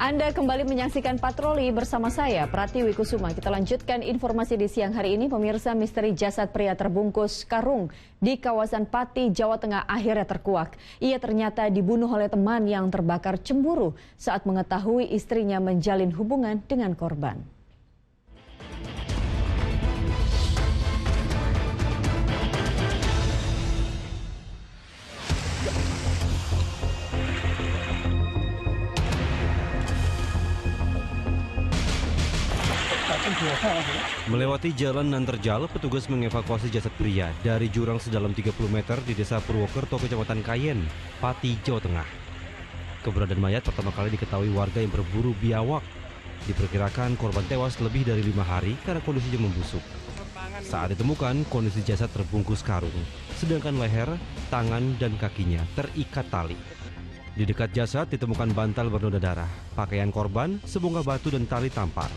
Anda kembali menyaksikan Patroli bersama saya, Pratiwi Kusuma. Kita lanjutkan informasi di siang hari ini. Pemirsa, misteri jasad pria terbungkus karung di kawasan Pati, Jawa Tengah akhirnya terkuak. Ia ternyata dibunuh oleh teman yang terbakar cemburu saat mengetahui istrinya menjalin hubungan dengan korban. Melewati jalan nan terjal, petugas mengevakuasi jasad pria dari jurang sedalam 30 meter di Desa Purwokerto, Kecamatan Kayen, Pati, Jawa Tengah. Keberadaan mayat pertama kali diketahui warga yang berburu biawak. Diperkirakan korban tewas lebih dari 5 hari karena kondisinya membusuk. Saat ditemukan, kondisi jasad terbungkus karung, sedangkan leher, tangan, dan kakinya terikat tali. Di dekat jasad ditemukan bantal bernoda darah, pakaian korban, sebongkah batu, dan tali tampar.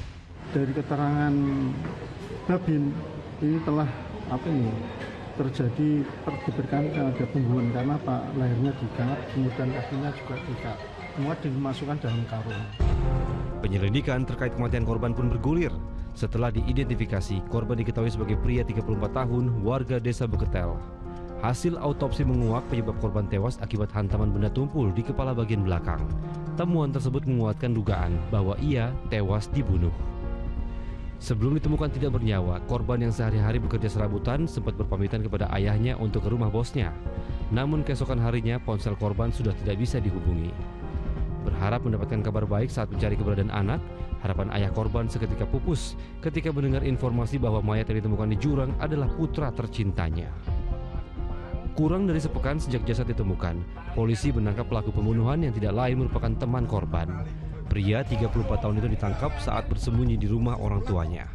Dari keterangan Babin, ini telah terjadi diberikan ada pembunuhan karena lehernya diikat, kemudian kakinya juga diikat. Semua dimasukkan dalam karung. Penyelidikan terkait kematian korban pun bergulir. Setelah diidentifikasi, korban diketahui sebagai pria 34 tahun, warga Desa Beketel. Hasil autopsi menguak penyebab korban tewas akibat hantaman benda tumpul di kepala bagian belakang. Temuan tersebut menguatkan dugaan bahwa ia tewas dibunuh. Sebelum ditemukan tidak bernyawa, korban yang sehari-hari bekerja serabutan sempat berpamitan kepada ayahnya untuk ke rumah bosnya. Namun keesokan harinya ponsel korban sudah tidak bisa dihubungi. Berharap mendapatkan kabar baik saat mencari keberadaan anak, harapan ayah korban seketika pupus ketika mendengar informasi bahwa mayat yang ditemukan di jurang adalah putra tercintanya. Kurang dari sepekan sejak jasad ditemukan, polisi menangkap pelaku pembunuhan yang tidak lain merupakan teman korban. Pria 34 tahun itu ditangkap saat bersembunyi di rumah orang tuanya.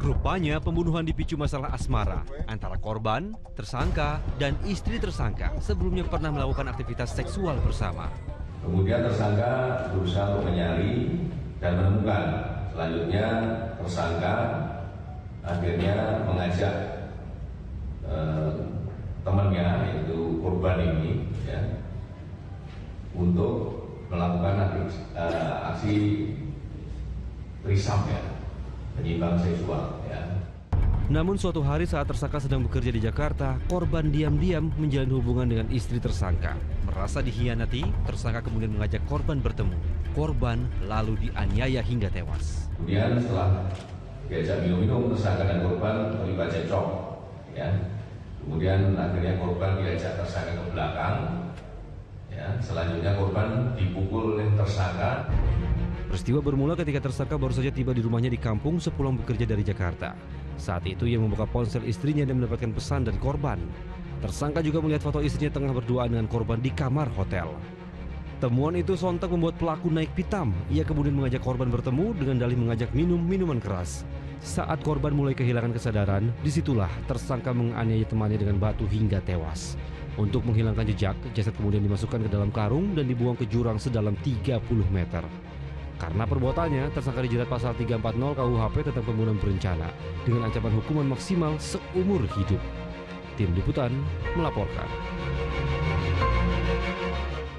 Rupanya pembunuhan dipicu masalah asmara antara korban, tersangka, dan istri tersangka sebelumnya pernah melakukan aktivitas seksual bersama. Kemudian tersangka berusaha untuk mencari dan menemukan. Selanjutnya tersangka akhirnya mengajak temannya, yaitu korban ini, untuk melakukan aksi trisam, penyimbang seksual. Namun suatu hari saat tersangka sedang bekerja di Jakarta, korban diam-diam menjalin hubungan dengan istri tersangka. Merasa dikhianati, tersangka kemudian mengajak korban bertemu. Korban lalu dianiaya hingga tewas. Kemudian setelah diajak minum-minum, tersangka dan korban terlibat cekcok. Kemudian akhirnya korban diajak tersangka ke belakang. Selanjutnya korban dipukul oleh tersangka. Peristiwa bermula ketika tersangka baru saja tiba di rumahnya di kampung sepulang bekerja dari Jakarta. Saat itu ia membuka ponsel istrinya dan mendapatkan pesan dari korban. Tersangka juga melihat foto istrinya tengah berduaan dengan korban di kamar hotel. Temuan itu sontak membuat pelaku naik pitam. Ia kemudian mengajak korban bertemu dengan dalih mengajak minum minuman keras. Saat korban mulai kehilangan kesadaran, disitulah tersangka menganiaya temannya dengan batu hingga tewas. Untuk menghilangkan jejak, jasad kemudian dimasukkan ke dalam karung dan dibuang ke jurang sedalam 30 meter. Karena perbuatannya, tersangka dijerat pasal 340 KUHP tentang pembunuhan berencana dengan ancaman hukuman maksimal seumur hidup. Tim Liputan melaporkan.